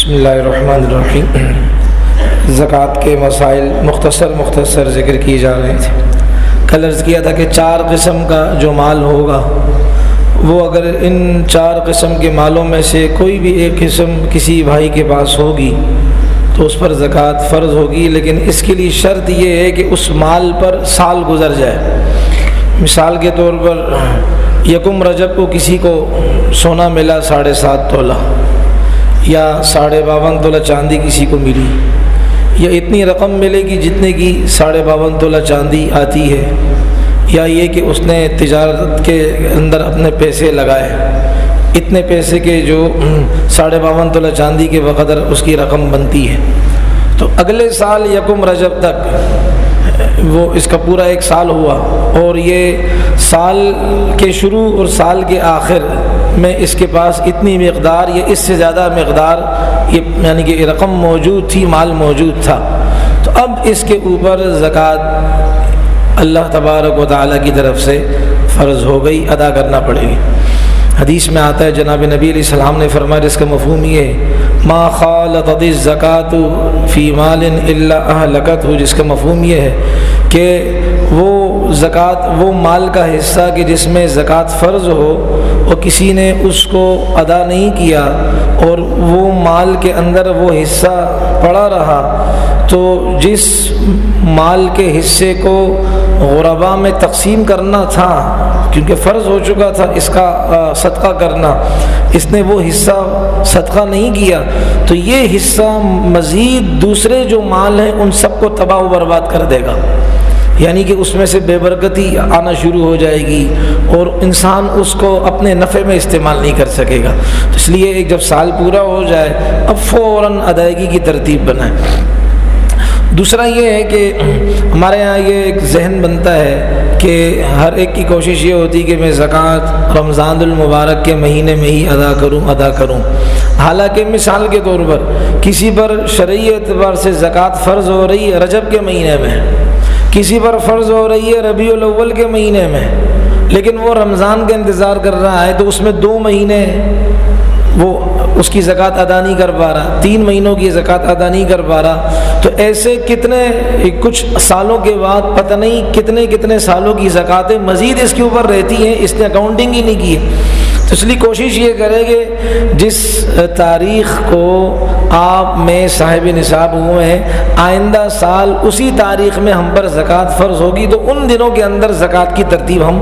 بسم اللہ الرحمن الرحیم۔ زکوٰۃ کے مسائل مختصر ذکر کیے جا رہے تھے۔ کل عرض کیا تھا کہ 4 قسم کا جو مال ہوگا وہ اگر ان 4 قسم کے مالوں میں سے کوئی بھی ایک قسم کسی بھائی کے پاس ہوگی تو اس پر زکوٰۃ فرض ہوگی، لیکن اس کے لیے شرط یہ ہے کہ اس مال پر سال گزر جائے۔ مثال کے طور پر یکم رجب کو کسی کو سونا ملا 7.5 تولہ یا 52.5 تولہ چاندی کسی کو ملی، یا اتنی رقم ملے گی جتنے کی 52.5 تولہ چاندی آتی ہے، یا یہ کہ اس نے تجارت کے اندر اپنے پیسے لگائے، اتنے پیسے کے جو 52.5 تولہ چاندی کے بقدر اس کی رقم بنتی ہے، تو اگلے سال یکم رجب تک وہ اس کا پورا 1 سال ہوا، اور یہ سال کے شروع اور سال کے آخر میں اس کے پاس اتنی مقدار یا اس سے زیادہ مقدار یعنی کہ رقم موجود تھی، مال موجود تھا، تو اب اس کے اوپر زکوٰۃ اللہ تبارک و تعالیٰ کی طرف سے فرض ہو گئی، ادا کرنا پڑے گی۔ حدیث میں آتا ہے جناب نبی علیہ السلام نے فرمایا، اس کا مفہوم یہ ہے ما خالطت الزکاۃ فی مال الا اہلکتہ، جس کا مفہوم یہ ہے کہ وہ زکوٰۃ وہ مال کا حصہ کہ جس میں زکوٰۃ فرض ہو اور کسی نے اس کو ادا نہیں کیا اور وہ مال کے اندر وہ حصہ پڑا رہا، تو جس مال کے حصے کو غرباء میں تقسیم کرنا تھا، کیونکہ فرض ہو چکا تھا اس کا صدقہ کرنا، اس نے وہ حصہ صدقہ نہیں کیا، تو یہ حصہ مزید دوسرے جو مال ہیں ان سب کو تباہ و برباد کر دے گا، یعنی کہ اس میں سے بے برکتی آنا شروع ہو جائے گی اور انسان اس کو اپنے نفع میں استعمال نہیں کر سکے گا۔ تو اس لیے جب سال پورا ہو جائے اب فوراً ادائیگی کی ترتیب بنائیں۔ دوسرا یہ ہے کہ ہمارے ہاں یہ ایک ذہن بنتا ہے کہ ہر ایک کی کوشش یہ ہوتی کہ میں زکوٰۃ رمضان المبارک کے مہینے میں ہی ادا کروں، حالانکہ مثال کے طور پر کسی پر شرعی اعتبار سے زکوٰۃ فرض ہو رہی ہے رجب کے مہینے میں، کسی پر فرض ہو رہی ہے ربیع الاول کے مہینے میں، لیکن وہ رمضان کا انتظار کر رہا ہے، تو اس میں 2 مہینے وہ اس کی زکوٰۃ ادا نہیں کر پا رہا، 3 مہینوں کی زکوٰۃ ادا نہیں کر پا رہا، تو ایسے کچھ سالوں کے بعد پتہ نہیں کتنے سالوں کی زکوٰتیں مزید اس کے اوپر رہتی ہیں، اس نے اکاؤنٹنگ ہی نہیں کی۔ تو اس لیے کوشش یہ کرے کہ جس تاریخ کو آپ میں صاحب نصاب ہوئے ہیں، آئندہ سال اسی تاریخ میں ہم پر زکوٰۃ فرض ہوگی، تو ان دنوں کے اندر زکوٰۃ کی ترتیب ہم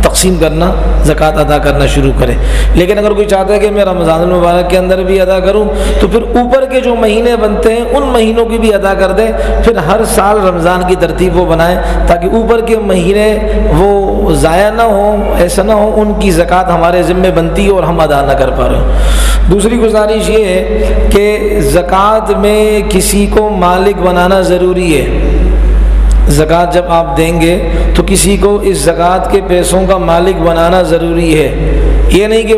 تقسیم کرنا، زکوٰۃ ادا کرنا شروع کریں۔ لیکن اگر کوئی چاہتا ہے کہ میں رمضان المبارک کے اندر بھی ادا کروں، تو پھر اوپر کے جو مہینے بنتے ہیں ان مہینوں کی بھی ادا کر دیں، پھر ہر سال رمضان کی ترتیب وہ بنائیں تاکہ اوپر کے مہینے وہ ضائع نہ ہوں، ایسا نہ ہو ان کی زکوٰۃ ہمارے ذمے بنتی اور ہم ادا نہ کر پا رہے ہیں۔ دوسری گزارش یہ ہے کہ زکوٰۃ میں کسی کو مالک بنانا ضروری ہے۔ زکوٰۃ جب آپ دیں گے تو کسی کو اس زکوٰۃ کے پیسوں کا مالک بنانا ضروری ہے۔ یہ نہیں کہ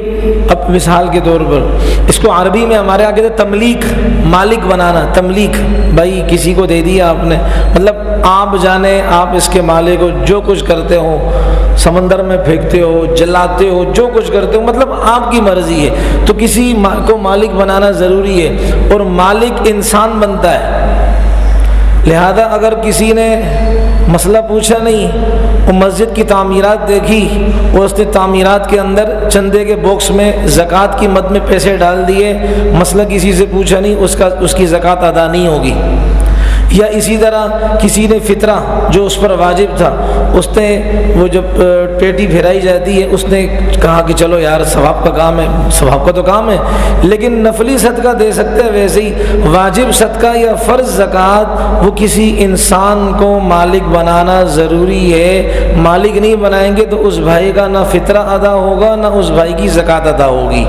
اب مثال کے طور پر اس کو عربی میں ہمارے یہاں کہتے ہیں تملیک، مالک بنانا، تملیک، بھائی کسی کو دے دیا آپ نے، مطلب آپ جانے آپ اس کے مالک ہو، جو کچھ کرتے ہو، سمندر میں پھینکتے ہو، جلاتے ہو، جو کچھ کرتے ہو، مطلب آپ کی مرضی ہے، تو کسی کو مالک بنانا ضروری ہے، اور مالک انسان بنتا ہے۔ لہذا اگر کسی نے مسئلہ پوچھا نہیں اور مسجد کی تعمیرات دیکھی اور اس نے تعمیرات کے اندر چندے کے باکس میں زکوٰۃ کی مد میں پیسے ڈال دیے، مسئلہ کسی سے پوچھا نہیں، اس کی زکوٰۃ ادا نہیں ہوگی۔ یا اسی طرح کسی نے فطرہ جو اس پر واجب تھا، اس نے وہ جب پیٹی پھیرائی جاتی ہے، اس نے کہا کہ چلو یار ثواب کا کام ہے، ثواب کا تو کام ہے، لیکن نفلی صدقہ دے سکتے ہیں، ویسے ہی واجب صدقہ یا فرض زکوٰۃ وہ کسی انسان کو مالک بنانا ضروری ہے۔ مالک نہیں بنائیں گے تو اس بھائی کا نہ فطرہ ادا ہوگا نہ اس بھائی کی زکوٰۃ ادا ہوگی،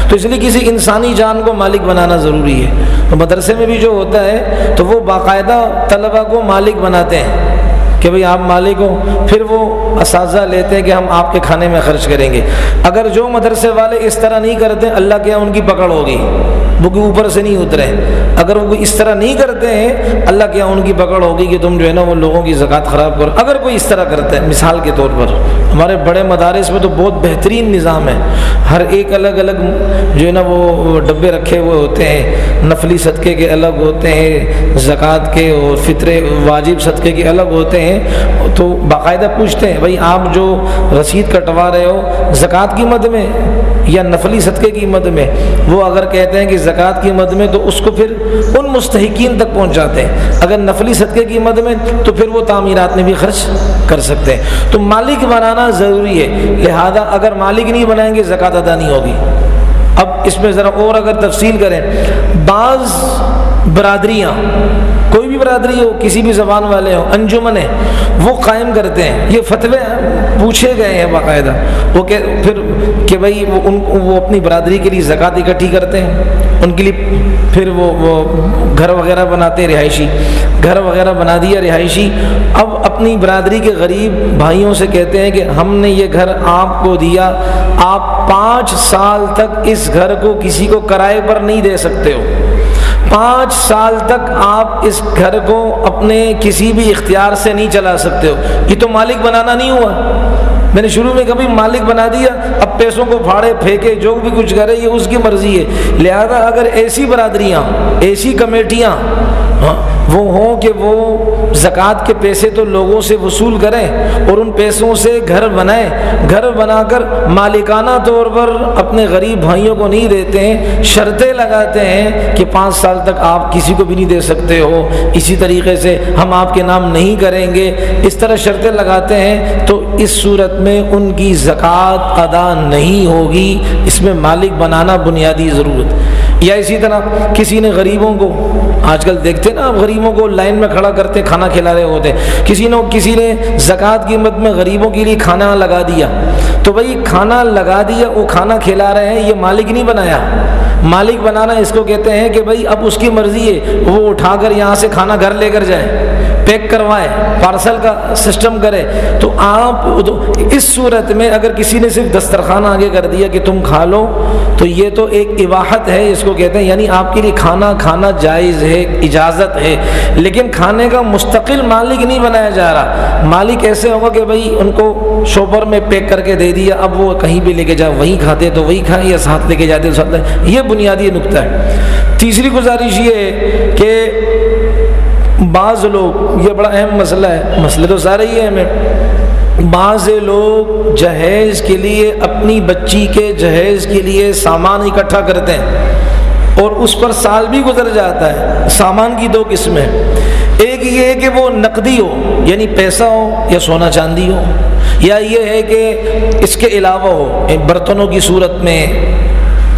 تو اس لیے کسی انسانی جان کو مالک بنانا ضروری ہے۔ تو مدرسے میں بھی جو ہوتا ہے تو وہ باقاعدہ طلبہ کو مالک بناتے ہیں، کہ بھئی آپ مالک ہو، پھر وہ اساتذہ لیتے ہیں کہ ہم آپ کے کھانے میں خرچ کریں گے۔ اگر جو مدرسے والے اس طرح نہیں کرتے، اللہ کے یہاں ان کی پکڑ ہوگی، وہ کہ اوپر سے نہیں اترے۔ اگر وہ اس طرح نہیں کرتے ہیں، اللہ کے یہاں ان کی پکڑ ہوگی کہ تم جو ہے نا وہ لوگوں کی زکوٰۃ خراب کرو۔ اگر کوئی اس طرح کرتا ہے، مثال کے طور پر ہمارے بڑے مدارس میں تو بہت بہترین نظام ہے، ہر ایک الگ الگ جو ہے نا وہ ڈبے رکھے ہوئے ہوتے ہیں، نفلی صدقے کے الگ ہوتے ہیں، زکوٰۃ کے اور فطرے واجب صدقے کے الگ ہوتے ہیں۔ تو باقاعدہ پوچھتے ہیں بھائی آپ جو رسید کٹوا رہے ہو زکوٰۃ کی مد میں یا نفلی صدقے کی مد میں؟ وہ اگر کہتے ہیں کہ زکوٰۃ کی مد میں تو اس کو پھر ان مستحقین تک پہنچاتے ہیں، اگر نفلی صدقے کی مد میں تو پھر وہ تعمیرات میں بھی خرچ کر سکتے ہیں۔ تو مالک بنانا ضروری ہے، لہذا اگر مالک نہیں بنائیں گے زکوٰۃ ادا نہیں ہوگی۔ اب اس میں ذرا اور اگر تفصیل کریں، بعض برادریاں، کوئی بھی برادری ہو، کسی بھی زبان والے ہوں، انجمنیں وہ قائم کرتے ہیں، یہ فتوے پوچھے گئے ہیں باقاعدہ، وہ کہ پھر کہ بھائی وہ اپنی برادری کے لیے زکوٰۃ اکٹھی کرتے ہیں، ان کے لیے پھر وہ گھر وغیرہ بناتے ہیں، رہائشی گھر وغیرہ بنا دیا رہائشی۔ اب اپنی برادری کے غریب بھائیوں سے کہتے ہیں کہ ہم نے یہ گھر آپ کو دیا، آپ 5 سال تک اس گھر کو کسی کو کرائے پر نہیں دے سکتے ہو، 5 سال تک آپ اس گھر کو اپنے کسی بھی اختیار سے نہیں چلا سکتے ہو۔ یہ تو مالک بنانا نہیں ہوا، میں نے شروع میں کبھی مالک بنا دیا، اب پیسوں کو پھاڑے پھینکے جو بھی کچھ کرے یہ اس کی مرضی ہے۔ لہذا اگر ایسی برادریاں، ایسی کمیٹیاں وہ ہوں کہ وہ زکوٰۃ کے پیسے تو لوگوں سے وصول کریں اور ان پیسوں سے گھر بنائیں، گھر بنا کر مالکانہ طور پر اپنے غریب بھائیوں کو نہیں دیتے ہیں، شرطیں لگاتے ہیں کہ 5 سال تک آپ کسی کو بھی نہیں دے سکتے ہو، اسی طریقے سے ہم آپ کے نام نہیں کریں گے، اس طرح شرطیں لگاتے ہیں، تو اس صورت میں ان کی زکوٰۃ ادا نہیں ہوگی۔ اس میں مالک بنانا بنیادی ضرورت۔ یا اسی طرح کسی نے غریبوں کو، آج کل دیکھتے نا غریبوں کو لائن میں کھڑا کرتے کھانا کھلا رہے ہوتے، کسی نے زکوٰۃ کی مد میں غریبوں کے لیے کھانا لگا دیا، تو بھائی کھانا لگا دیا، وہ کھانا کھلا رہے ہیں، یہ مالک نہیں بنایا۔ مالک بنانا اس کو کہتے ہیں کہ بھائی اب اس کی مرضی ہے، وہ اٹھا کر یہاں سے کھانا گھر لے کر جائے، پیک کروائے، پارسل کا سسٹم کرے۔ تو آپ اس صورت میں اگر کسی نے صرف دسترخوان آگے کر دیا کہ تم کھا لو، تو یہ تو ایک اباحت ہے، اس کو کہتے ہیں، یعنی آپ کے لیے کھانا جائز ہے، اجازت ہے، لیکن کھانے کا مستقل مالک نہیں بنایا جا رہا۔ مالک ایسے ہوگا کہ بھائی ان کو شوپر میں پیک کر کے دے دیا، اب وہ کہیں بھی لے کے جائے، وہیں کھاتے تو وہیں کھائیں، یا ساتھ لے کے جاتے تو ساتھ لے۔ یہ بنیادی نقطہ ہے۔ تیسری گزارش یہ ہے کہ بعض لوگ، یہ بڑا اہم مسئلہ ہے، مسئلے تو سارے ہی اہم ہیں، بعض لوگ جہیز کے لیے، اپنی بچی کے جہیز کے لیے سامان اکٹھا کرتے ہیں اور اس پر سال بھی گزر جاتا ہے۔ سامان کی 2 قسمیں، ایک یہ ہے کہ وہ نقدی ہو، یعنی پیسہ ہو یا سونا چاندی ہو، یا یہ ہے کہ اس کے علاوہ ہو، برتنوں کی صورت میں،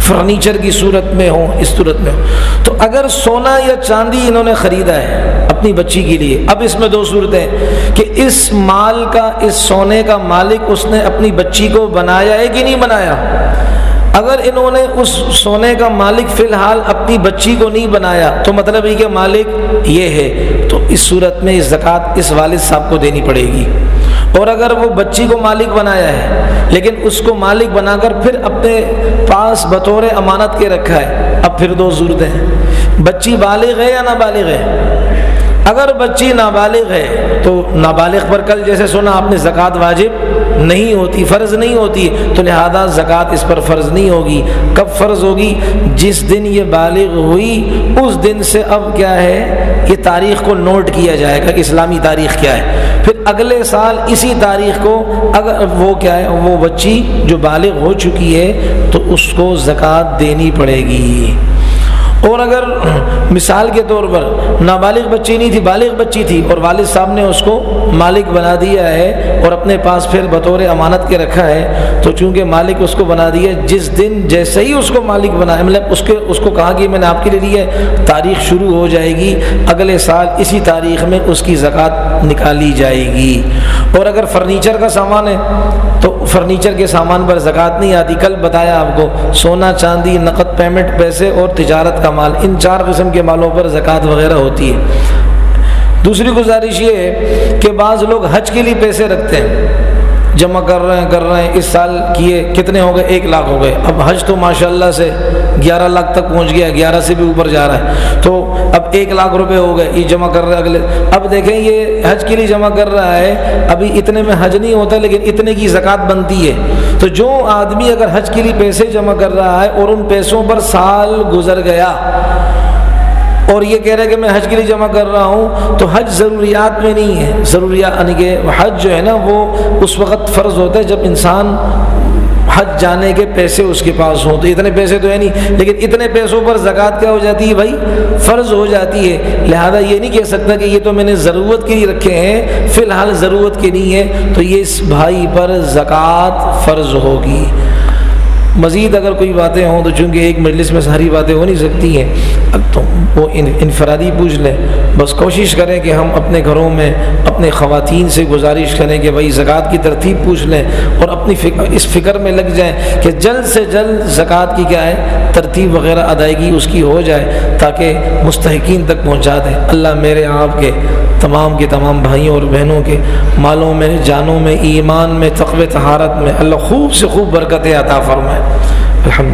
فرنیچر کی صورت میں ہو، اس صورت میں ہو۔ تو اگر سونا یا چاندی انہوں نے خریدا ہے اپنی بچی کے لیے، اب اس میں 2 صورتیں کہ اس مال کا، اس سونے کا مالک اس نے اپنی بچی کو بنایا ہے کہ نہیں بنایا۔ اگر انہوں نے اس سونے کا مالک فی الحال اپنی بچی کو نہیں بنایا، تو مطلب یہ کہ مالک یہ ہے، تو اس صورت میں زکوٰۃ اس والد صاحب کو دینی پڑے گی۔ اور اگر وہ بچی کو مالک بنایا ہے لیکن اس کو مالک بنا کر پھر اپنے پاس بطور امانت کے رکھا ہے، اب پھر 2 صورتیں ہیں، بچی بالغ ہے یا نابالغ ہے۔ اگر بچی نابالغ ہے تو نابالغ پر کل جیسے سنا آپ نے زکوٰۃ واجب نہیں ہوتی، فرض نہیں ہوتی، تو لہذا زکوٰۃ اس پر فرض نہیں ہوگی۔ کب فرض ہوگی؟ جس دن یہ بالغ ہوئی اس دن سے اب کیا ہے، یہ تاریخ کو نوٹ کیا جائے گا کہ اسلامی تاریخ کیا ہے، پھر اگلے سال اسی تاریخ کو اگر وہ کیا ہے، وہ بچی جو بالغ ہو چکی ہے تو اس کو زکوٰۃ دینی پڑے گی۔ اور اگر مثال کے طور پر نابالغ بچی نہیں تھی، بالغ بچی تھی، اور والد صاحب نے اس کو مالک بنا دیا ہے اور اپنے پاس پھر بطور امانت کے رکھا ہے، تو چونکہ مالک اس کو بنا دیا، جس دن جیسے ہی اس کو مالک بنا، مطلب اس کو کہا کہ میں نے آپ کے لیے لی ہے، تاریخ شروع ہو جائے گی، اگلے سال اسی تاریخ میں اس کی زکوٰۃ نکالی جائے گی۔ اور اگر فرنیچر کا سامان ہے تو فرنیچر کے سامان پر زکوٰۃ نہیں آتی۔ کل بتایا آپ کو، سونا چاندی، نقد پیمنٹ پیسے اور تجارت کا مال، ان 4 قسم کے مالوں پر زکوٰۃ وغیرہ ہوتی ہے۔ دوسری گزارش یہ ہے کہ بعض لوگ حج کے لیے پیسے رکھتے ہیں، جمع کر رہے ہیں، اس سال کیے کتنے ہو گئے، 1 لاکھ ہو گئے، اب حج تو ماشاءاللہ سے 11 لاکھ تک پہنچ گیا، 11 سے بھی اوپر جا رہا ہے، تو اب 1 لاکھ روپے ہو گئے، یہ جمع کر رہے ہیں اگلے، اب دیکھیں یہ حج کے لیے جمع کر رہا ہے، ابھی اتنے میں حج نہیں ہوتا لیکن اتنے کی زکوٰۃ بنتی ہے۔ تو جو آدمی اگر حج کے لیے پیسے جمع کر رہا ہے اور ان پیسوں پر سال گزر گیا اور یہ کہہ رہے کہ میں حج کے لیے جمع کر رہا ہوں، تو حج ضروریات میں نہیں ہے، ضروریات یعنی کہ حج جو ہے نا وہ اس وقت فرض ہوتا ہے جب انسان حج جانے کے پیسے اس کے پاس ہوں، تو اتنے پیسے تو ہے نہیں، لیکن اتنے پیسوں پر زکوٰۃ کیا ہو جاتی ہے بھائی، فرض ہو جاتی ہے۔ لہذا یہ نہیں کہہ سکتا کہ یہ تو میں نے ضرورت کے لیے رکھے ہیں، فی الحال ضرورت کے نہیں ہے، تو یہ اس بھائی پر زکوٰۃ فرض ہوگی۔ مزید اگر کوئی باتیں ہوں تو چونکہ ایک مجلس میں ساری باتیں ہو نہیں سکتی ہیں، اب تو وہ انفرادی پوچھ لیں، بس کوشش کریں کہ ہم اپنے گھروں میں اپنے خواتین سے گزارش کریں کہ بھائی زکوٰۃ کی ترتیب پوچھ لیں اور اپنی اس فکر میں لگ جائیں کہ جلد سے جلد زکوٰۃ کی کیا ہے ترتیب وغیرہ ادائیگی اس کی ہو جائے تاکہ مستحقین تک پہنچا دیں۔ اللہ میرے آپ کے تمام بھائیوں اور بہنوں کے مالوں میں، جانوں میں، ایمان میں، تقوی طہارت میں اللہ خوب سے خوب برکتیں عطا فرمائے۔ الحمد